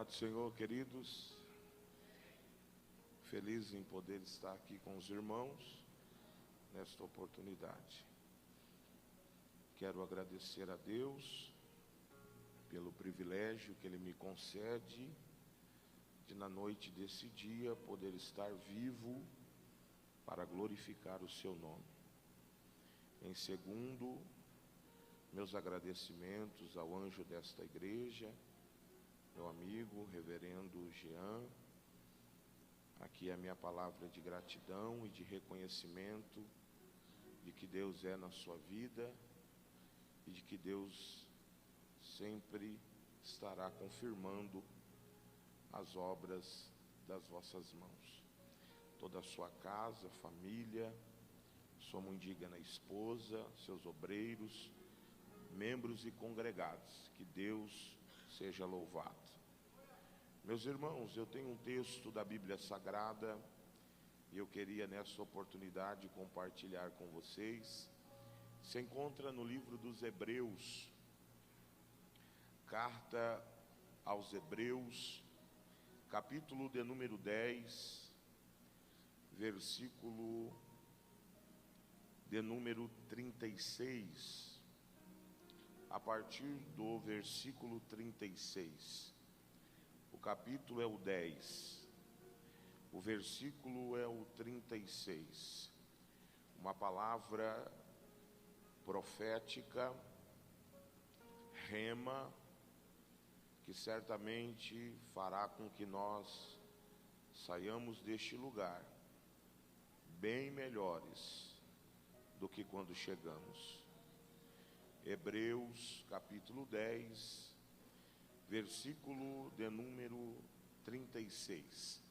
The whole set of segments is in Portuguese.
Paz do Senhor, queridos. Feliz em poder estar aqui com os irmãos nesta oportunidade. Quero agradecer a Deus pelo privilégio que Ele me concede de, na noite desse dia, poder estar vivo para glorificar o Seu nome. Em segundo, meus agradecimentos ao anjo desta igreja, meu amigo, reverendo Jean. Aqui é a minha palavra de gratidão e de reconhecimento de que Deus é na sua vida e de que Deus sempre estará confirmando as obras das vossas mãos. Toda a sua casa, família, sua mundigna esposa, seus obreiros, membros e congregados, que Deus seja louvado. Meus irmãos, eu tenho um texto da Bíblia Sagrada e eu queria nessa oportunidade compartilhar com vocês. Se encontra no livro dos Hebreus, carta aos Hebreus, capítulo de número 10, versículo de número 36. A partir do versículo 36. O capítulo é o 10, o versículo é o 36. Uma palavra profética, rema, que certamente fará com que nós saiamos deste lugar bem melhores do que quando chegamos. Hebreus capítulo 10, versículo de número 36.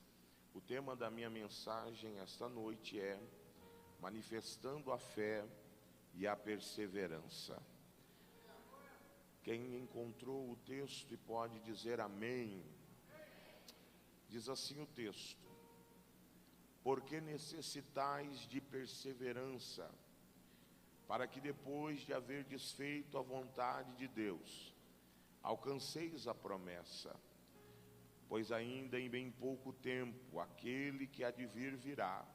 O tema da minha mensagem esta noite é manifestando a fé e a perseverança. Quem encontrou o texto e pode dizer amém, diz assim o texto: porque necessitais de perseverança, para que depois de haver desfeito a vontade de Deus, alcanceis a promessa. Pois ainda em bem pouco tempo aquele que há de vir virá,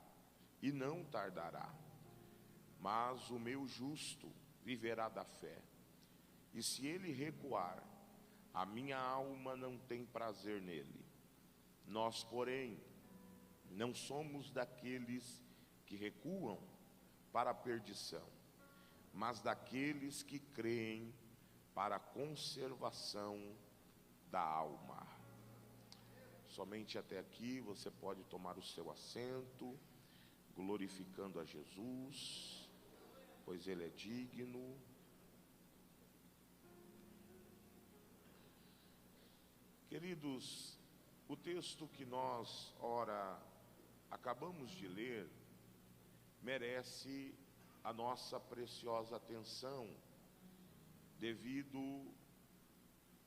e não tardará. Mas o meu justo viverá da fé, e se ele recuar, a minha alma não tem prazer nele. Nós, porém, não somos daqueles que recuam para a perdição, mas daqueles que creem para a conservação da alma. Somente até aqui você pode tomar o seu assento, glorificando a Jesus, pois Ele é digno. Queridos, o texto que nós, ora, acabamos de ler, merece a nossa preciosa atenção, devido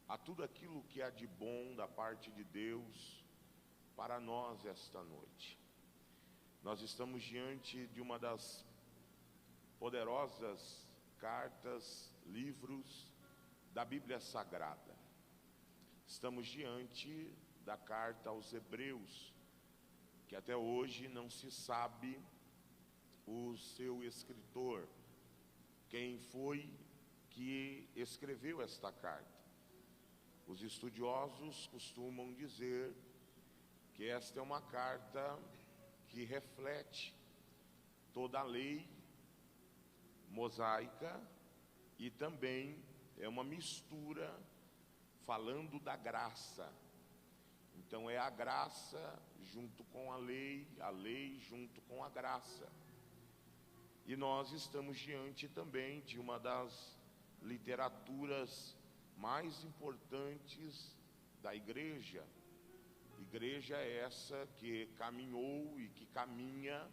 a tudo aquilo que há de bom da parte de Deus para nós esta noite. Nós estamos diante de uma das poderosas cartas, livros da Bíblia Sagrada. Estamos diante da carta aos Hebreus, que até hoje não se sabe o seu escritor, quem foi que escreveu esta carta. Os estudiosos costumam dizer que esta é uma carta que reflete toda a lei mosaica e também é uma mistura falando da graça. Então é a graça junto com a lei junto com a graça. E nós estamos diante também de uma das literaturas mais importantes da igreja. Igreja essa que caminhou e que caminha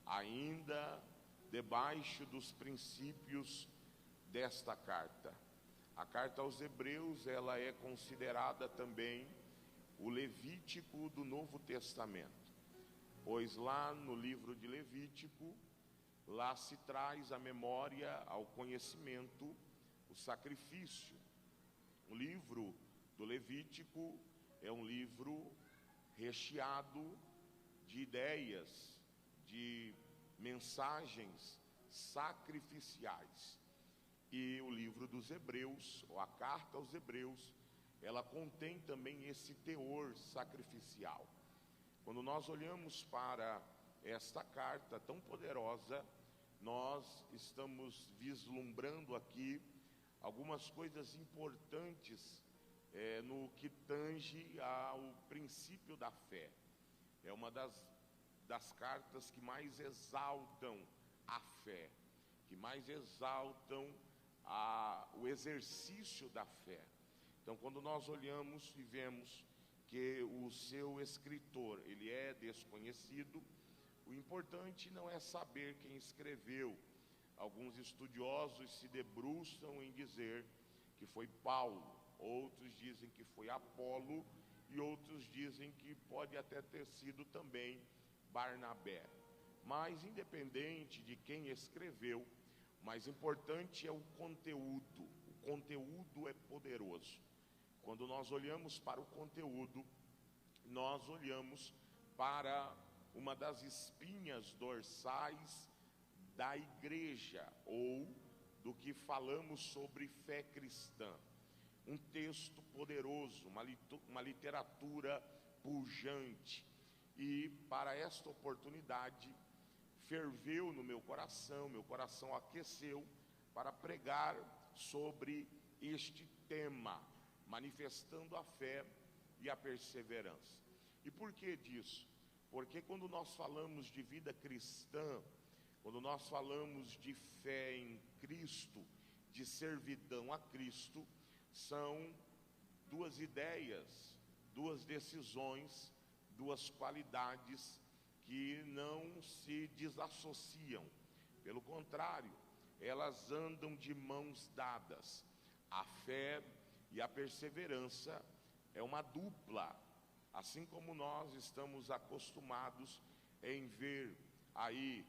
ainda debaixo dos princípios desta carta. A carta aos Hebreus, ela é considerada também o Levítico do Novo Testamento, pois lá no livro de Levítico, lá se traz a memória, ao conhecimento, o sacrifício. O livro do Levítico é um livro recheado de ideias, de mensagens sacrificiais. E o livro dos Hebreus, ou a carta aos Hebreus, ela contém também esse teor sacrificial. Quando nós olhamos para esta carta tão poderosa, nós estamos vislumbrando aqui algumas coisas importantes no que tange ao princípio da fé. É uma das cartas que mais exaltam a fé, que mais exaltam o exercício da fé. Então, quando nós olhamos e vemos que o seu escritor, ele é desconhecido, o importante não é saber quem escreveu. Alguns estudiosos se debruçam em dizer que foi Paulo, outros dizem que foi Apolo, e outros dizem que pode até ter sido também Barnabé. Mas, independente de quem escreveu, o mais importante é o conteúdo. O conteúdo é poderoso. Quando nós olhamos para o conteúdo, nós olhamos para uma das espinhas dorsais da igreja, ou do que falamos sobre fé cristã. Um texto poderoso, uma literatura pujante. E para esta oportunidade, ferveu no meu coração aqueceu para pregar sobre este tema, manifestando a fé e a perseverança. E por que disso? Porque quando nós falamos de vida cristã, quando nós falamos de fé em Cristo, de servidão a Cristo, são duas ideias, duas decisões, duas qualidades que não se desassociam. Pelo contrário, elas andam de mãos dadas. A fé e a perseverança é uma dupla, assim como nós estamos acostumados em ver aí,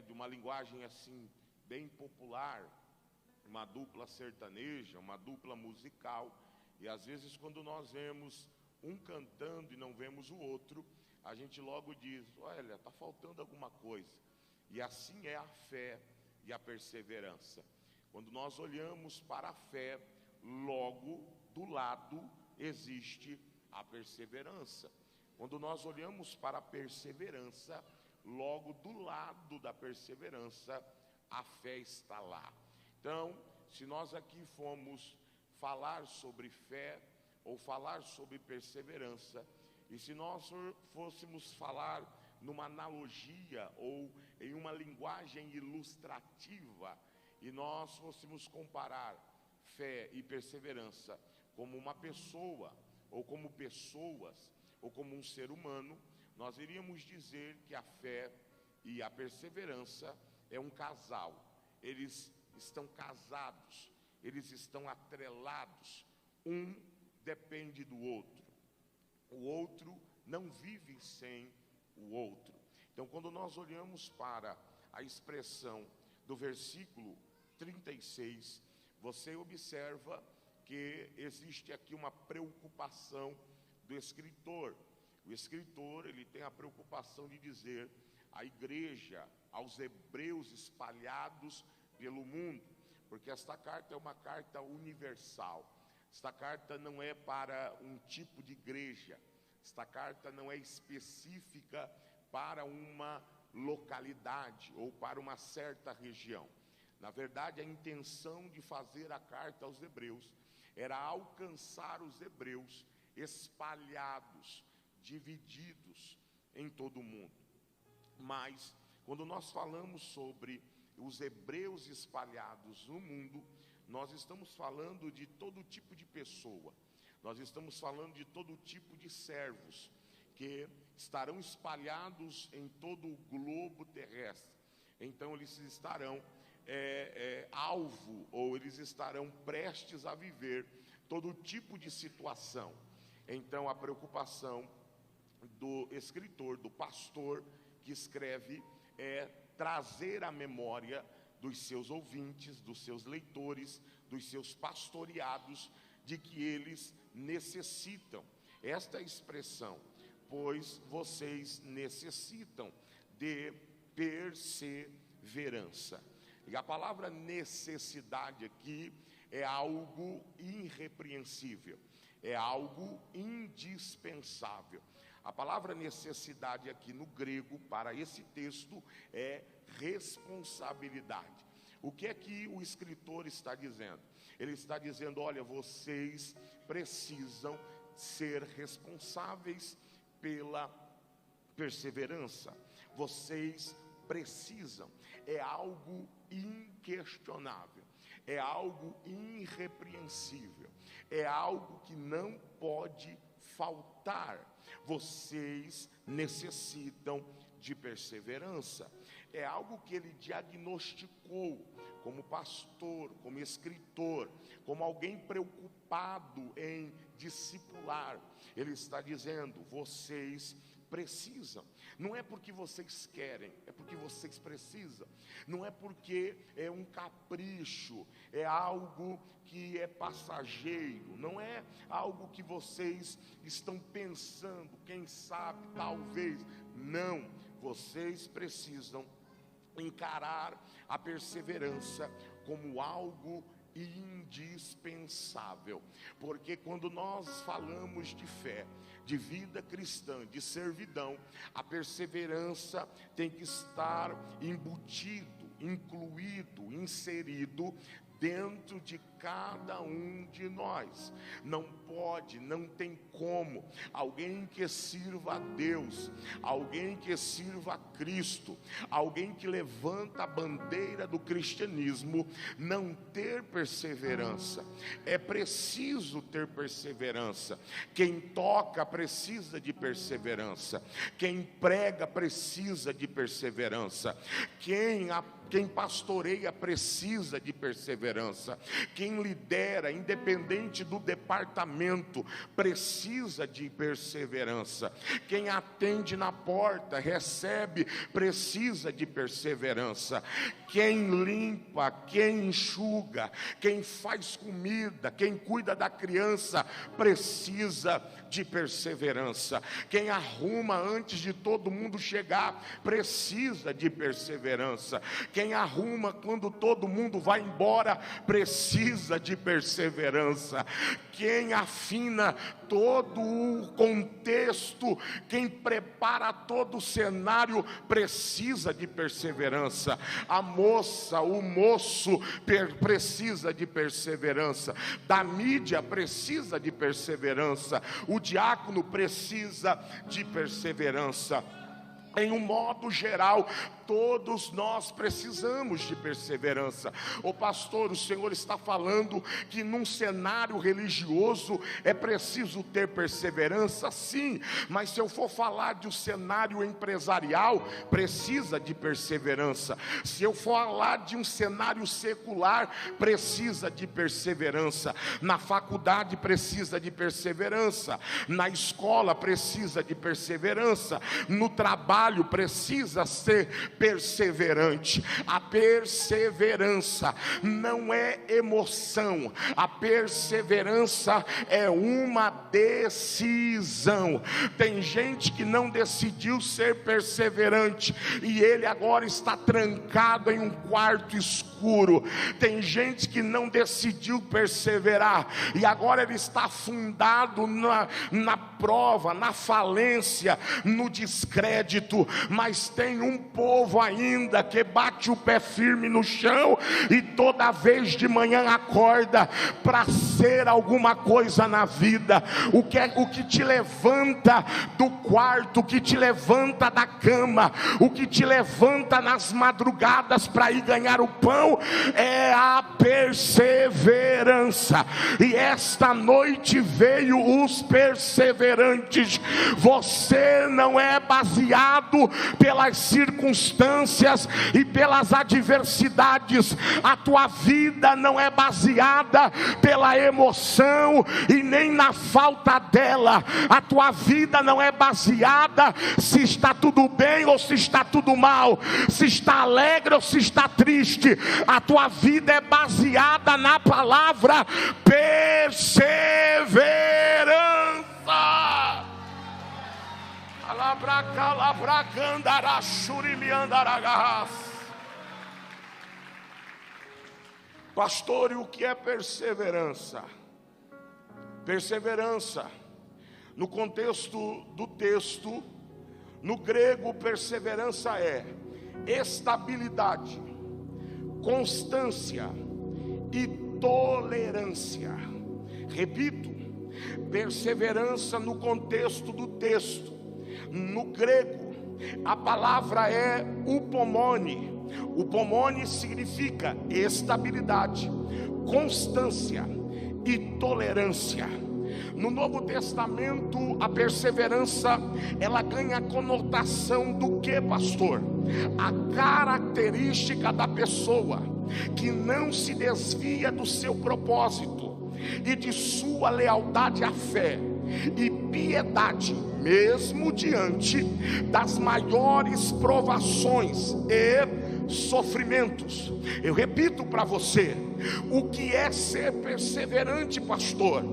de uma linguagem assim bem popular, uma dupla sertaneja, uma dupla musical, e às vezes quando nós vemos um cantando e não vemos o outro, a gente logo diz, olha, está faltando alguma coisa. E assim é a fé e a perseverança. Quando nós olhamos para a fé, logo do lado existe a perseverança. Quando nós olhamos para a perseverança, logo do lado da perseverança, a fé está lá. Então, se nós aqui formos falar sobre fé ou falar sobre perseverança, e se nós fôssemos falar numa analogia ou em uma linguagem ilustrativa, e nós fôssemos comparar fé e perseverança como uma pessoa, ou como pessoas, ou como um ser humano, nós iríamos dizer que a fé e a perseverança é um casal. Eles estão casados, eles estão atrelados, um depende do outro, o outro não vive sem o outro. Então, quando nós olhamos para a expressão do versículo 36, você observa que existe aqui uma preocupação do escritor. O escritor, ele tem a preocupação de dizer à igreja, aos hebreus espalhados pelo mundo, porque esta carta é uma carta universal. Esta carta não é para um tipo de igreja, esta carta não é específica para uma localidade ou para uma certa região. Na verdade, a intenção de fazer a carta aos hebreus era alcançar os hebreus espalhados, divididos em todo o mundo. Mas, quando nós falamos sobre os hebreus espalhados no mundo, nós estamos falando de todo tipo de pessoa, nós estamos falando de todo tipo de servos, que estarão espalhados em todo o globo terrestre. Então eles estarão alvo, ou eles estarão prestes a viver todo tipo de situação. Então a preocupação do escritor, do pastor que escreve, é trazer à memória dos seus ouvintes, dos seus leitores, dos seus pastoreados, de que eles necessitam esta expressão, pois vocês necessitam de perseverança. E a palavra necessidade aqui é algo irrepreensível, é algo indispensável. A palavra necessidade aqui no grego, para esse texto, é responsabilidade. O que é que o escritor está dizendo? Ele está dizendo, olha, vocês precisam ser responsáveis pela perseverança. Vocês precisam. É algo inquestionável. É algo irrepreensível. É algo que não pode faltar. Vocês necessitam de perseverança. É algo que ele diagnosticou como pastor, como escritor, como alguém preocupado em discipular. Ele está dizendo, vocês precisam. Não é porque vocês querem, é porque vocês precisam. Não é porque é um capricho, é algo que é passageiro. Não é algo que vocês estão pensando, quem sabe, talvez. Não, vocês precisam encarar a perseverança como algo indispensável, porque quando nós falamos de fé, de vida cristã, de servidão, a perseverança tem que estar embutido, incluído, inserido dentro de cada um de nós. Não pode, não tem como alguém que sirva a Deus, alguém que sirva a Cristo, alguém que levanta a bandeira do cristianismo, não ter perseverança. É preciso ter perseverança. Quem toca precisa de perseverança. Quem prega precisa de perseverança. Quem pastoreia precisa de perseverança. Quem lidera, independente do departamento, precisa de perseverança. Quem atende na porta, recebe, precisa de perseverança. Quem limpa, quem enxuga, quem faz comida, quem cuida da criança, precisa de perseverança. Quem arruma antes de todo mundo chegar, precisa de perseverança. Quem arruma quando todo mundo vai embora, precisa de perseverança. Quem afina todo o contexto, quem prepara todo o cenário, precisa de perseverança. A moça, o moço precisa de perseverança. Da mídia precisa de perseverança. O diácono precisa de perseverança. Em um modo geral, todos nós precisamos de perseverança. O pastor, o Senhor está falando que num cenário religioso é preciso ter perseverança, sim. Mas se eu for falar de um cenário empresarial, precisa de perseverança. Se eu for falar de um cenário secular, precisa de perseverança. Na faculdade precisa de perseverança. Na escola precisa de perseverança. No trabalho precisa ser perseverante. A perseverança não é emoção. A perseverança é uma decisão. Tem gente que não decidiu ser perseverante e ele agora está trancado em um quarto escuro. Tem gente que não decidiu perseverar e agora ele está afundado na prova, na falência, no descrédito. Mas tem um povo ainda que bate o pé firme no chão e toda vez de manhã acorda para ser alguma coisa na vida. O que te levanta do quarto, o que te levanta da cama, o que te levanta nas madrugadas para ir ganhar o pão é a perseverança. E esta noite veio os perseverantes. Você não é baseado pelas circunstâncias e pelas adversidades. A tua vida não é baseada pela emoção e nem na falta dela. A tua vida não é baseada se está tudo bem ou se está tudo mal, se está alegre ou se está triste. A tua vida é baseada na palavra perseverança. Pastor, e o que é perseverança? Perseverança, no contexto do texto, no grego, perseverança é estabilidade, constância e tolerância. Repito, perseverança no contexto do texto, no grego, a palavra é upomone. Upomone significa estabilidade, constância e tolerância. No Novo Testamento, a perseverança, ela ganha a conotação do que, pastor? A característica da pessoa que não se desvia do seu propósito e de sua lealdade à fé e piedade, mesmo diante das maiores provações e sofrimentos. Eu repito para você, o que é ser perseverante, pastor?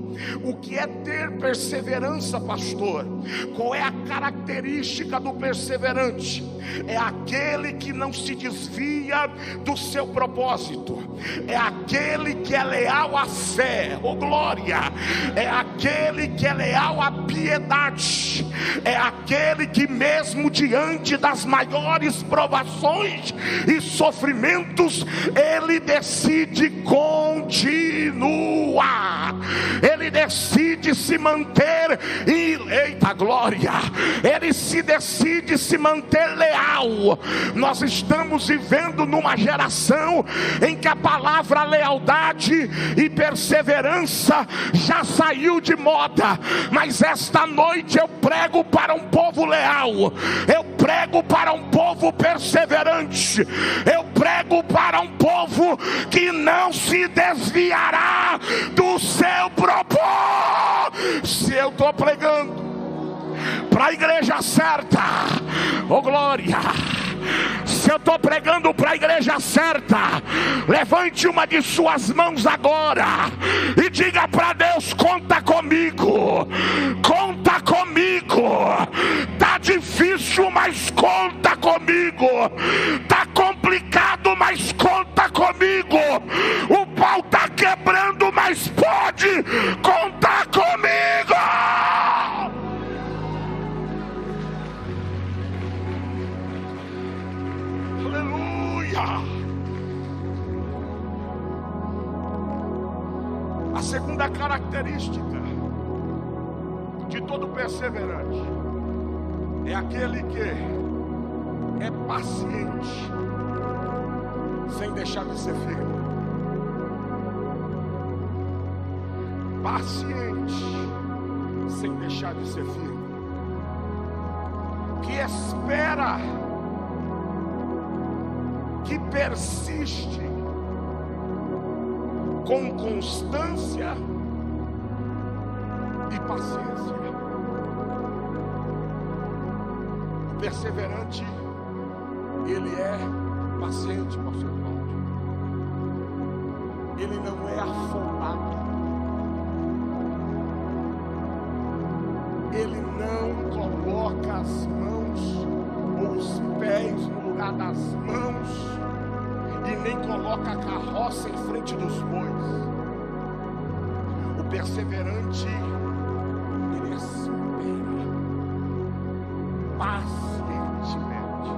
O que é ter perseverança, pastor? Qual é a característica do perseverante? É aquele que não se desvia do seu propósito, é aquele que é leal à fé, oh glória, é aquele que é leal à piedade, é aquele que mesmo diante das maiores provações e sofrimentos, ele decide continuar, ele decide se manter eita glória, ele se decide se manter leal. Nós estamos vivendo numa geração em que a palavra lealdade e perseverança já saiu de moda, mas esta noite eu prego para um povo leal, eu prego para um povo perseverante, eu prego para um povo que não se desviará do seu propósito. Se eu estou pregando para a igreja certa, oh glória, se eu estou pregando para a igreja certa, levante uma de suas mãos agora e diga para Deus: conta comigo, conta comigo. Tá difícil, mas conta comigo. Tá complicado, mas conta comigo. O pau tá quebrando, mas pode contar comigo. A segunda característica de todo perseverante é aquele que é paciente, sem deixar de ser firme. Paciente, sem deixar de ser firme. Que espera, que persiste com constância e paciência. O perseverante, ele é paciente, pastor Cláudio. Ele não é afobado. Ele não coloca as mãos ou os pés no lugar das mãos e nem coloca a carroça em frente dos bois. O perseverante, ele espera pacientemente.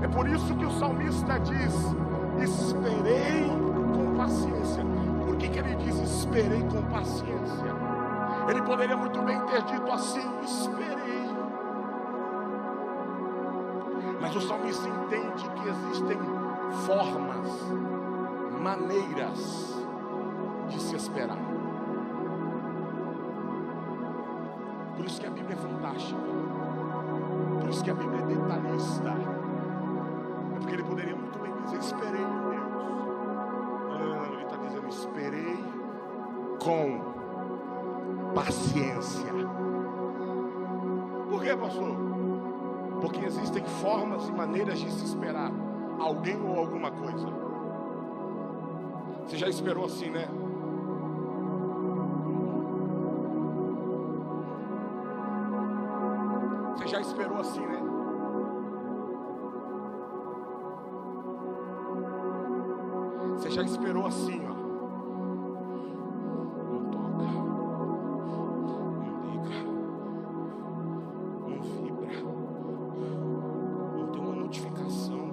É por isso que o salmista diz: esperei com paciência. Por que ele diz esperei com paciência? Ele poderia muito bem ter dito assim: esperei. Mas o salmista entende que existem formas, maneiras de se esperar. Por isso que a Bíblia é fantástica. Por isso que a Bíblia é detalhista. É porque ele poderia muito bem dizer: esperei em Deus. Não, ele está dizendo: esperei com paciência. Por quê, pastor? Porque existem formas e maneiras de se esperar alguém ou alguma coisa. Você já esperou assim, né? esperou assim, né? Você já esperou assim, ó. Não toca, não liga, não vibra, não tem uma notificação.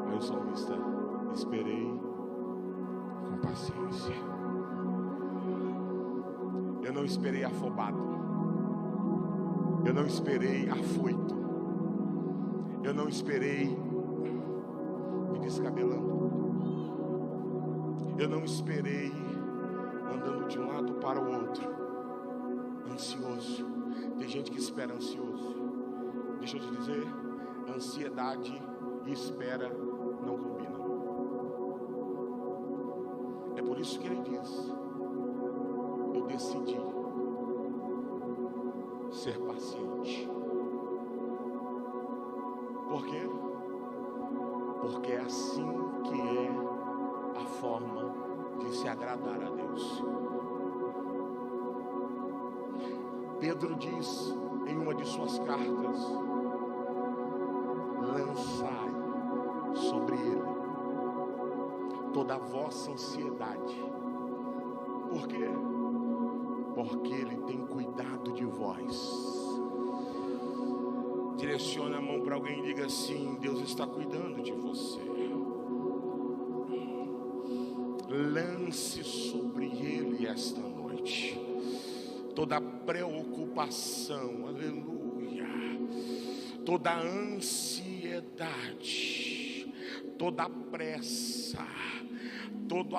Aí o salmista: esperei com paciência. Eu não esperei afobado. Eu não esperei afoito. Eu não esperei me descabelando. Eu não esperei andando de um lado para o outro, ansioso. Tem gente que espera ansioso. Deixa eu te dizer, ansiedade e espera não combinam. É por isso que ele diz: eu decidi ser paciente. Por quê? Porque é assim que é a forma de se agradar a Deus. Pedro diz em uma de suas cartas: lançai sobre ele toda a vossa ansiedade. Por quê? Porque ele tem cuidado de vós. Direcione a mão para alguém e diga assim: Deus está cuidando de você. Lance sobre ele esta noite toda preocupação, aleluia, toda ansiedade, toda pressa, tudo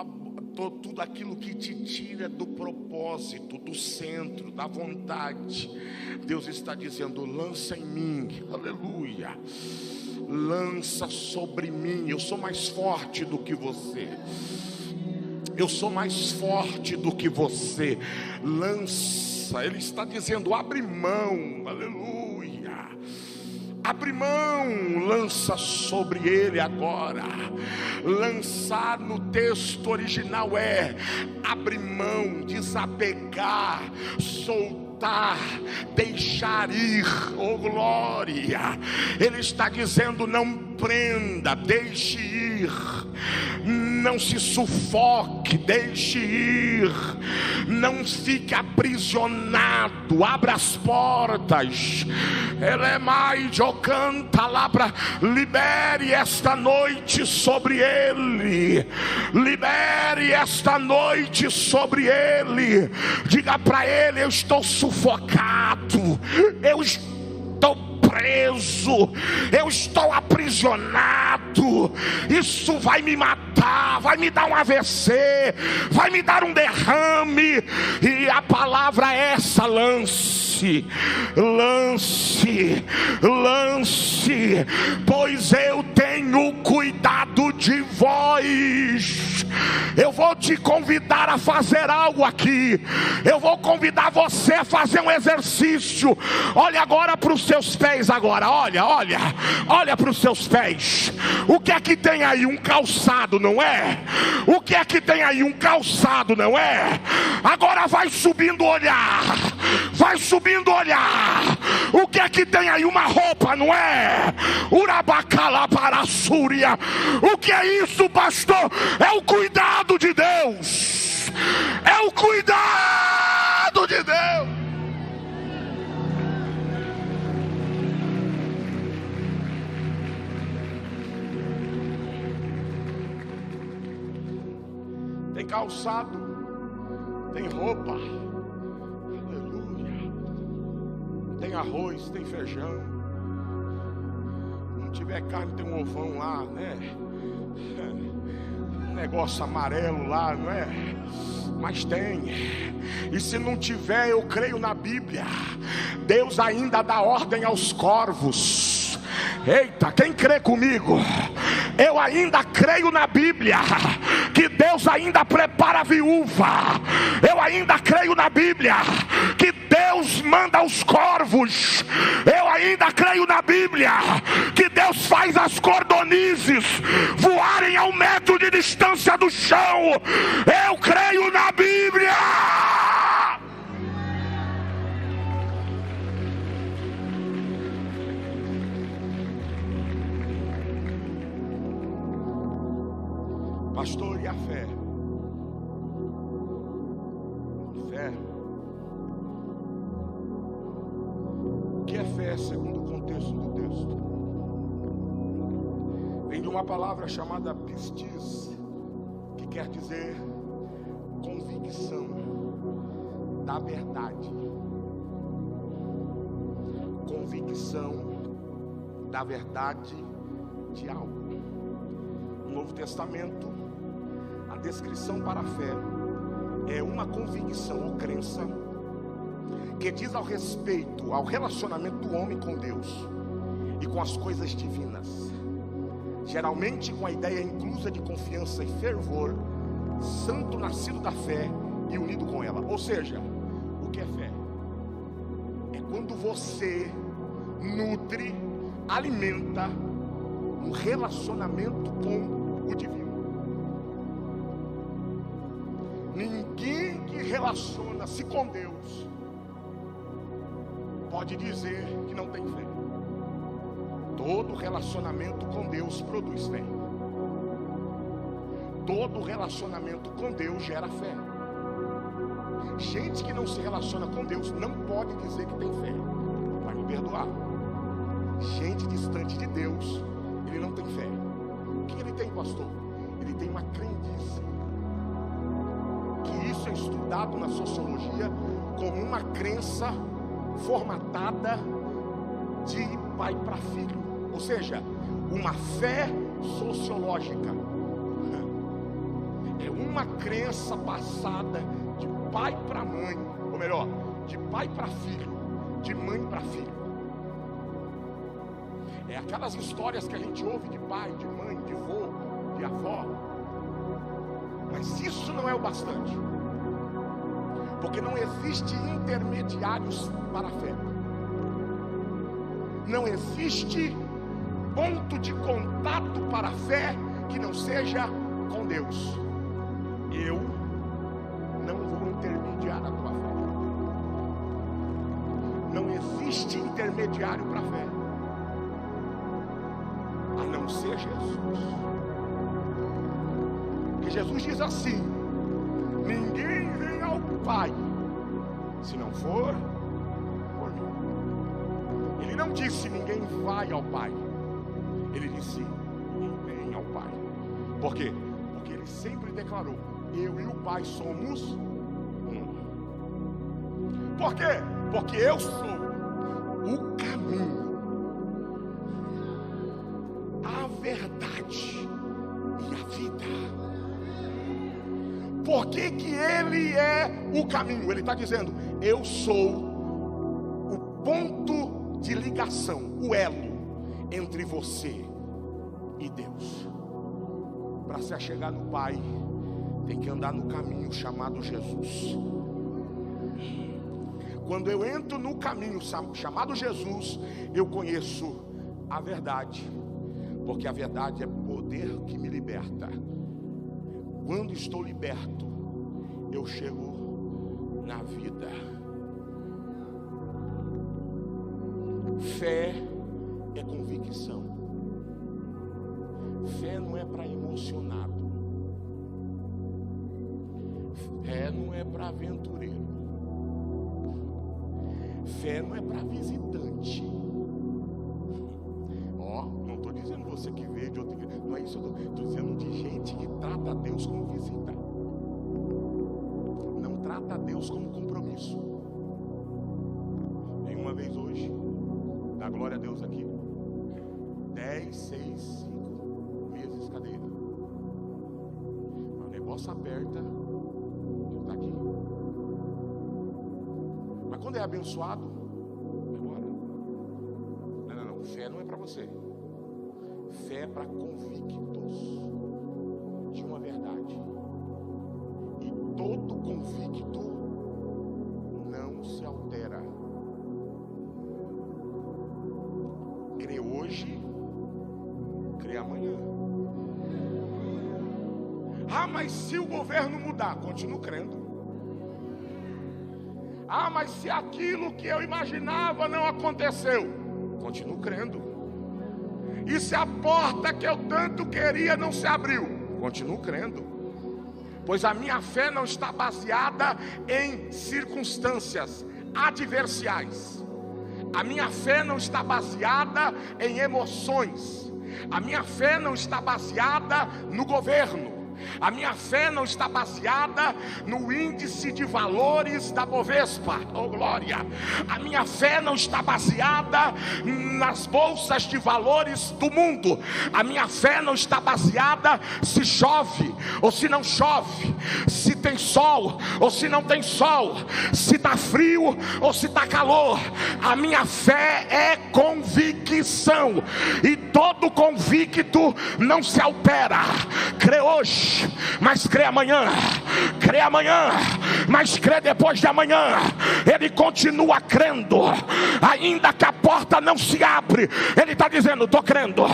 aquilo que te tira do propósito, do centro, da vontade. Deus está dizendo: lança em mim, aleluia, lança sobre mim. Eu sou mais forte do que você. Eu sou mais forte do que você. Lança. Ele está dizendo: abre mão, aleluia. Abre mão, lança sobre ele agora. Lançar no texto original é abre mão, desapegar, soltar, deixar ir. Oh glória! Ele está dizendo: não prenda, deixe ir. Não se sufoque, deixe ir. Não fique aprisionado, abra as portas. Ele é mais canta lá para libere esta noite sobre ele. Libere esta noite sobre ele. Diga para ele: eu estou sufocado, eu estou preso, eu estou aprisionado. Isso vai me matar, vai me dar um AVC, vai me dar um derrame. E a palavra é essa: lance, lance, lance, pois eu tenho cuidado de vós. Eu vou te convidar a fazer algo aqui. Eu vou convidar você a fazer um exercício. Olha agora para os seus pés agora. Olha para os seus pés. O que é que tem aí? Um calçado, não é? O que é que tem aí? Um calçado, não é? Agora vai subindo o olhar. Vai subindo o olhar. O que é que tem aí? Uma roupa, não é? Urabacala para a Súria. O que é isso, pastor? É o cuidado de Deus. É o cuidado de Deus. Tem calçado, tem roupa, aleluia, tem arroz, tem feijão. Não tiver carne, tem um ovão lá, né? Um negócio amarelo lá, não é? Mas tem. E se não tiver, eu creio na Bíblia, Deus ainda dá ordem aos corvos. Eita, quem crê comigo? Eu ainda creio na Bíblia que Deus ainda prepara a viúva. Eu ainda creio na Bíblia que Deus manda os corvos. Eu ainda creio na Bíblia que Deus faz as cordonizes voarem a 1 metro de distância do chão. Eu creio na Bíblia. Pastor, e a fé? Fé. O que é fé segundo o contexto do texto? Vem de uma palavra chamada pistis, que quer dizer convicção da verdade. Convicção da verdade de algo. No Novo Testamento, a descrição para a fé é uma convicção ou crença que diz ao respeito ao relacionamento do homem com Deus e com as coisas divinas, geralmente com a ideia inclusa de confiança e fervor, santo nascido da fé e unido com ela. Ou seja, o que é fé? É quando você nutre, alimenta um relacionamento com o divino. Ninguém que relaciona-se com Deus pode dizer que não tem fé. Todo relacionamento com Deus produz fé. Todo relacionamento com Deus gera fé. Gente que não se relaciona com Deus não pode dizer que tem fé. Vai me perdoar. Gente distante de Deus, ele não tem fé. O que ele tem, pastor? Ele tem uma crendice. Que isso é estudado na sociologia como uma crença formatada de pai para filho. Ou seja, uma fé sociológica. É uma crença passada de pai para mãe, ou melhor, de pai para filho, de mãe para filho. É aquelas histórias que a gente ouve de pai, de mãe, de vô, de avó. Mas isso não é o bastante. Porque não existe intermediários para a fé. Não existe ponto de contato para a fé que não seja com Deus. Eu não vou intermediar a tua fé. Não existe intermediário para a fé, a não ser Jesus. Porque Jesus diz assim: ninguém vem ao Pai se não for por mim. Ele não disse ninguém vai ao Pai. Ele disse ninguém vem ao Pai. Por quê? Porque ele sempre declarou: eu e o Pai somos um. Por quê? Porque eu sou o caminho, a verdade e a vida. Por que que ele é o caminho? Ele está dizendo: eu sou o ponto de ligação, o elo entre você e Deus. Para se achegar no Pai, tem que andar no caminho chamado Jesus. Quando eu entro no caminho chamado Jesus, eu conheço a verdade, porque a verdade é poder que me liberta. Quando estou liberto, eu chego na vida. Fé é convicção. Fé não é para emocionado. Fé não é para aventureiro. Fé não é para visitante. Ó, não estou dizendo você que veio de outra igreja. Não é isso, eu estou dizendo de gente que trata a Deus como visita. Não trata a Deus como compromisso. Vem uma vez hoje, dá glória a Deus aqui. 10, 6, 5 meses cadeira. O negócio aperta, Deus está aqui. Mas quando é abençoado, vai embora. Não. Fé não é para você. Fé é para convictos de uma verdade. E todo convicto não se crê amanhã. Ah, mas se o governo mudar, continuo crendo. Ah, mas se aquilo que eu imaginava não aconteceu, continuo crendo. E se a porta que eu tanto queria não se abriu, continuo crendo. Pois a minha fé não está baseada em circunstâncias adversiais. A minha fé não está baseada em emoções. A minha fé não está baseada no governo. A minha fé não está baseada no índice de valores da Bovespa, oh glória. A minha fé não está baseada nas bolsas de valores do mundo. A minha fé não está baseada se chove ou se não chove, se tem sol ou se não tem sol, se está frio ou se está calor. A minha fé é convicção, e todo convicto não se altera. Crê hoje, mas crê amanhã. Crê amanhã, mas crê depois de amanhã. Ele continua crendo, ainda que a porta não se abre. Ele está dizendo: estou crendo.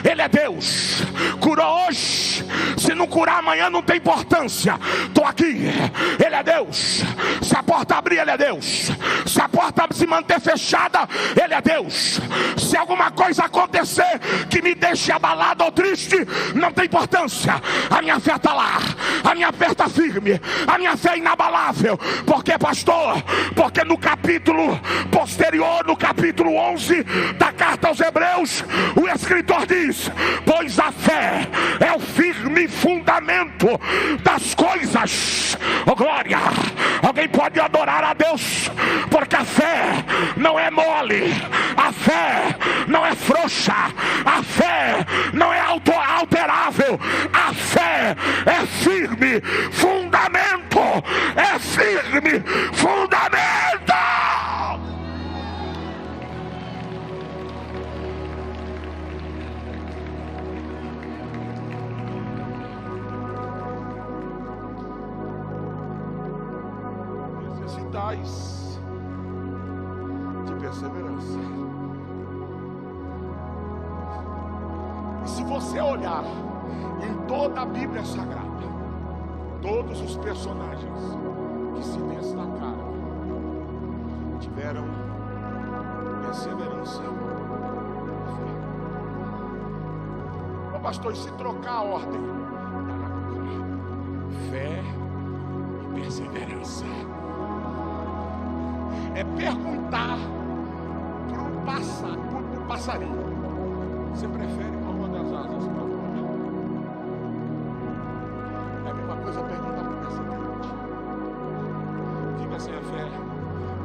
Ele é Deus. Curou hoje, se não curar amanhã não tem importância. Estou aqui. Ele é Deus. Se a porta abrir, Ele é Deus. Se a porta se manter fechada, Ele é Deus. Se alguma coisa acontecer que me deixe abalado ou triste, não tem importância. A minha fé está lá, a minha fé está firme, a minha fé é inabalável. Por quê, pastor? Porque no capítulo posterior, no capítulo 11 da carta aos Hebreus, o escritor diz: pois a fé é o firme fundamento das coisas. Oh glória! Alguém pode adorar a Deus, porque a fé não é mole, a fé não é frouxa, a fé não é alterável, a fé é firme fundamento, é firme fundamento. Necessitais de perseverança. E se você olhar em toda a Bíblia Sagrada, todos os personagens que se destacaram tiveram perseverança. Ô pastor, e se trocar a ordem? Fé e perseverança. É perguntar pro passarinho: você prefere qual uma das asas para voar? É a mesma coisa perguntar para o perseverante: fica sem a fé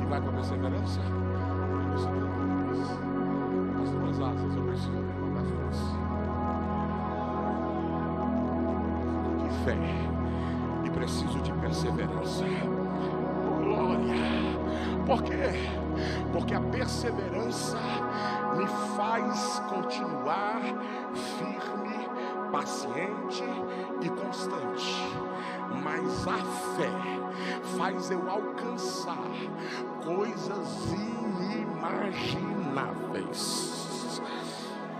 e vai com a perseverança? Eu preciso das duas asas, eu preciso das duas. De fé e preciso de perseverança. Glória! Por quê? Porque a perseverança me faz continuar firme, paciente e constante. Mas a fé faz eu alcançar coisas inimagináveis.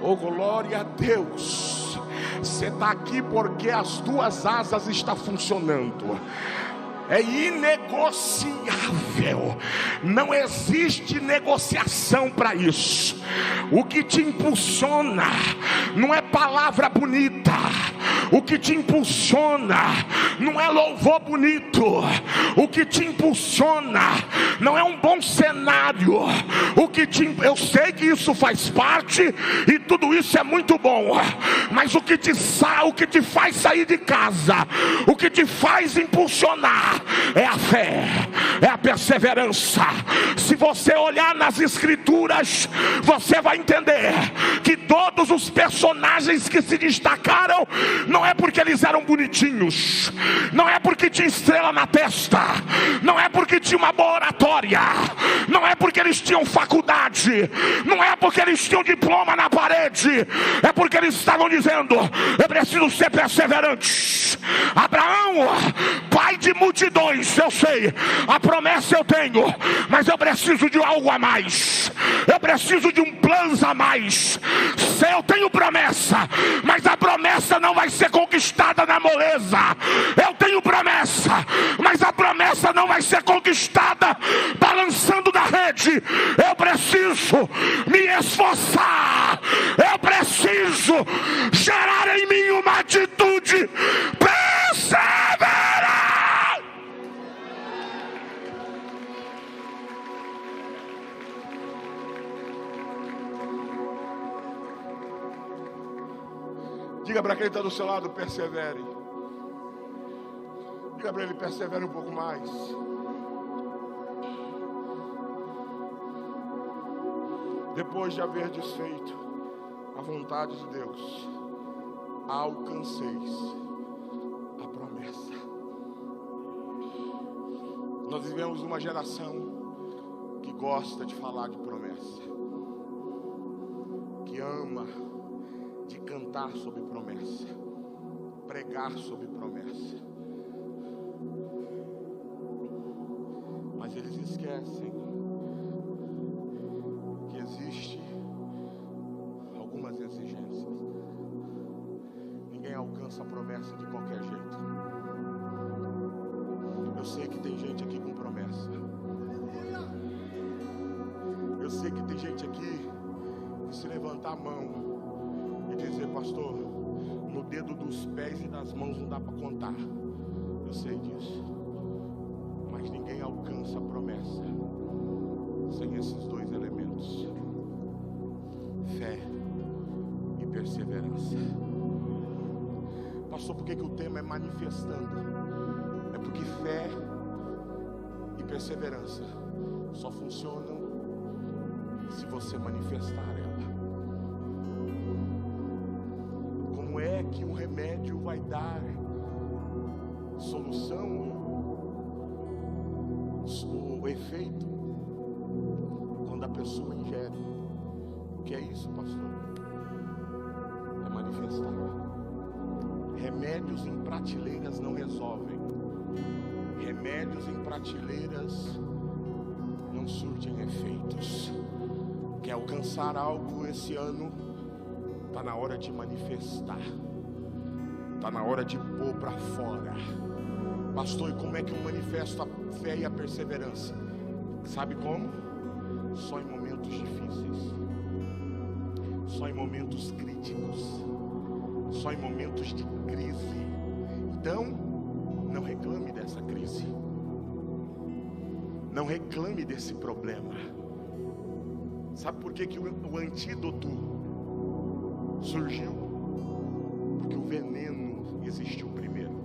Oh, glória a Deus! Você está aqui porque as duas asas estão funcionando. É inegociável. Não existe negociação para isso. O que te impulsiona não é palavra bonita. O que te impulsiona não é louvor bonito. O que te impulsiona não é um bom cenário. Eu sei que isso faz parte e tudo isso é muito bom, mas o que te faz sair de casa, o que te faz impulsionar é a fé, é a perseverança. Se você olhar nas escrituras, você vai entender que todos os personagens que se destacaram, não é porque eles eram bonitinhos, não é porque tinha estrela na testa, não é porque tinha uma boa oratória, não é porque eles tinham faculdade, não é porque eles tinham diploma na parede, é porque eles estavam dizendo: eu preciso ser perseverante. Abraão, pai de multidões, eu sei, a promessa eu tenho, mas eu preciso de algo a mais, eu preciso de um plus a mais. Se eu tenho promessa, mas a promessa não vai ser conquistada na moleza. Eu tenho promessa, mas a promessa não vai ser conquistada balançando na rede. Eu preciso me esforçar, eu preciso gerar em mim uma atitude perseverante. Diga para quem está do seu lado: persevere. Diga para ele: persevere um pouco mais. Depois de haver desfeito a vontade de Deus, alcanceis a promessa. Nós vivemos uma geração que gosta de falar de promessa, que ama de cantar sobre promessa, pregar sobre promessa, mas eles esquecem que existe algumas exigências. Ninguém alcança a promessa de qualquer jeito. Eu sei que tem gente aqui com promessa. Eu sei que tem gente aqui que, se levantar a mão e dizer: pastor, no dedo dos pés e das mãos não dá para contar. Eu sei disso. Mas ninguém alcança a promessa sem esses dois elementos: fé e perseverança. Pastor, por que o tema é manifestando? É porque fé e perseverança só funcionam se você manifestar ela. Como é que um remédio vai dar solução ou efeito quando a pessoa ingere? O que é isso, pastor? É manifestar. Remédios em prateleiras não resolvem. Remédios em prateleiras não surtem efeitos. Quer alcançar algo esse ano? Está na hora de manifestar. Está na hora de pôr para fora. Pastor, e como é que eu manifesto a fé e a perseverança? Sabe como? Só em momentos difíceis. Só em momentos críticos. Só em momentos de crise. Então, não reclame dessa crise. Não reclame desse problema. Sabe por que o antídoto surgiu? Porque o veneno existiu primeiro.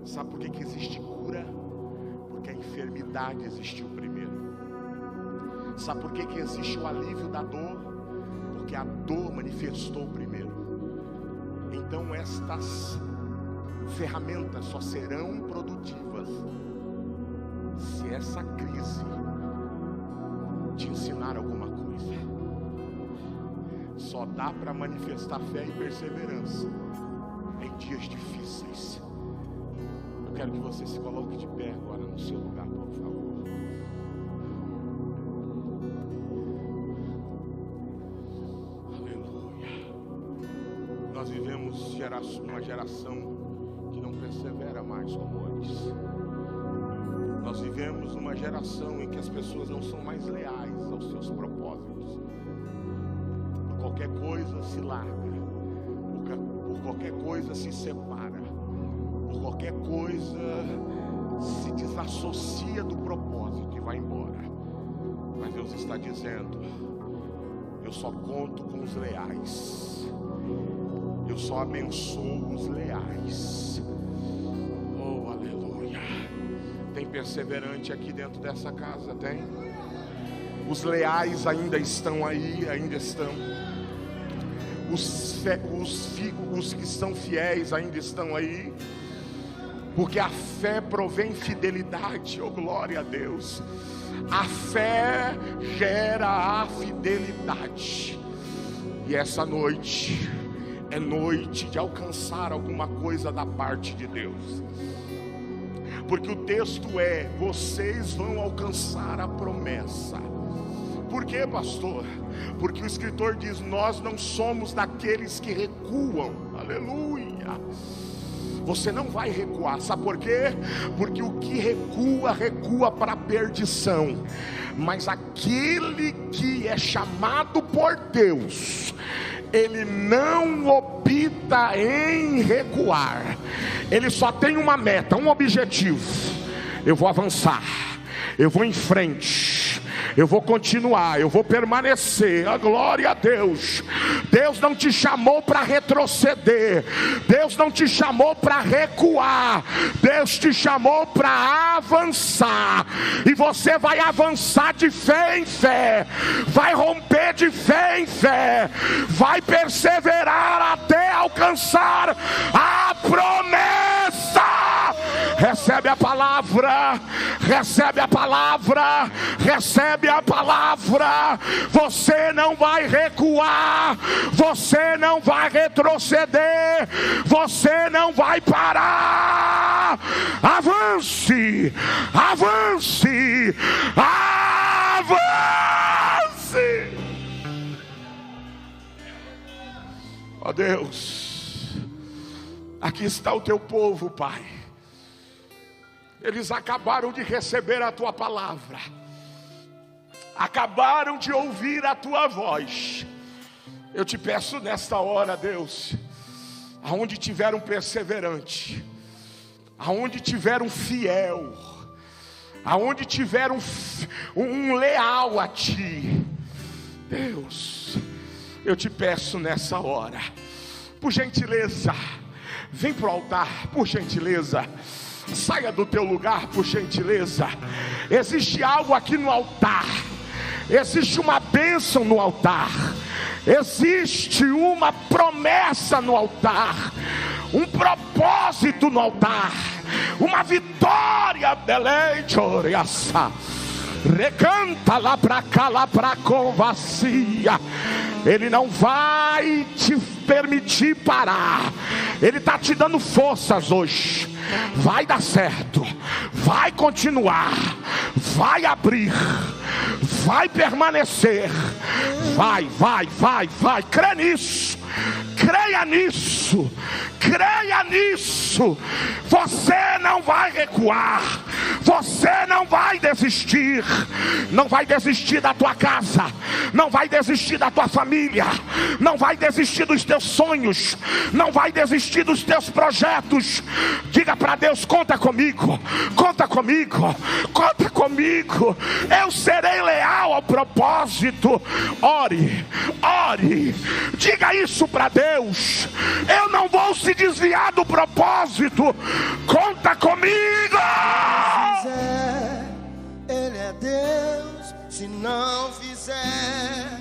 Sabe por que existe cura? Porque a enfermidade existiu primeiro. Sabe por que existe o alívio da dor? Porque a dor manifestou primeiro. Então estas ferramentas só serão produtivas se essa crise te ensinar alguma coisa. Só dá para manifestar fé e perseverança em dias difíceis. Eu quero que você se coloque de pé agora no seu lugar, por favor. Aleluia. Nós vivemos uma geração que não persevera mais como antes. Nós vivemos uma geração em que as pessoas não são mais leais aos seus propósitos. Por qualquer coisa se larga, por qualquer coisa se separa, por qualquer coisa se desassocia do propósito e vai embora. Mas Deus está dizendo: eu só conto com os leais. Eu só abençoo os leais. Oh, aleluia. Tem perseverante aqui dentro dessa casa? Tem? Os leais ainda estão aí, ainda estão. Os que são fiéis ainda estão aí. Porque a fé provém fidelidade. Oh, glória a Deus. A fé gera a fidelidade. E essa noite é noite de alcançar alguma coisa da parte de Deus. Porque o texto é: vocês vão alcançar a promessa. Por quê, pastor? Porque o escritor diz: nós não somos daqueles que recuam. Aleluia. Você não vai recuar, sabe por quê? Porque o que recua, recua para a perdição. Mas aquele que é chamado por Deus, ele não opta em recuar. Ele só tem uma meta, um objetivo: eu vou avançar, eu vou em frente, eu vou continuar, eu vou permanecer. A glória a Deus. Deus não te chamou para retroceder, Deus não te chamou para recuar, Deus te chamou para avançar. E você vai avançar de fé em fé, vai romper de fé em fé, vai perseverar até alcançar a promessa. Recebe a palavra, recebe a palavra, recebe a palavra. Você não vai recuar, você não vai retroceder, você não vai parar. Avance, avance, avance. Ó Deus, aqui está o teu povo, Pai. Eles acabaram de receber a tua palavra, acabaram de ouvir a tua voz. Eu te peço nesta hora, Deus, aonde tiver um perseverante, aonde tiver um fiel, aonde tiver um leal a ti, Deus, eu te peço nessa hora, por gentileza, vem para o altar, por gentileza. Saia do teu lugar, por gentileza. Existe algo aqui no altar, existe uma bênção no altar, existe uma promessa no altar, um propósito no altar, uma vitória. Beleza, recanta lá pra cá, lá pra convacia. Ele não vai te permitir parar, ele está te dando forças hoje. Vai dar certo, vai continuar, vai abrir, vai permanecer, vai, crê nisso, creia nisso, creia nisso. Você não vai recuar, você não vai desistir, não vai desistir da tua casa, não vai desistir da tua família, não vai desistir dos teus sonhos, não vai desistir dos teus projetos. Diga para Deus: conta comigo, conta comigo, conta comigo, eu serei leal ao propósito. Ore, ore, diga isso para Deus: eu não vou se desviar do propósito, conta comigo. Se fizer, Ele é Deus. Se não fizer,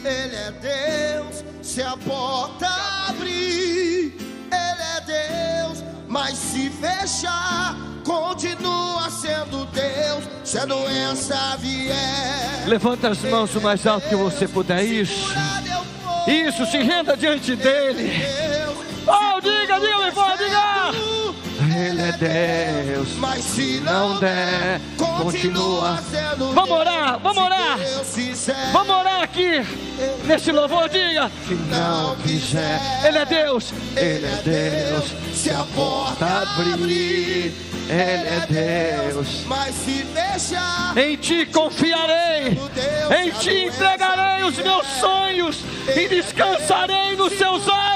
Ele é Deus. Se a porta abrir, Ele é Deus. Mas se fechar, continua sendo Deus. Se a doença vier, levanta as mãos o mais alto que você puder. Isso, se renda diante dele. Oh, diga, meu irmão, diga. Ele é Deus. Mas se não der, continua. Vamos orar, vamos orar. Vamos orar aqui nesse louvor. Diga: se não quiser, Ele é Deus. Ele é Deus. Se a porta abrir, Ele é Deus. Mas se deixar, em ti confiarei, em ti entregarei os meus sonhos e descansarei nos seus olhos.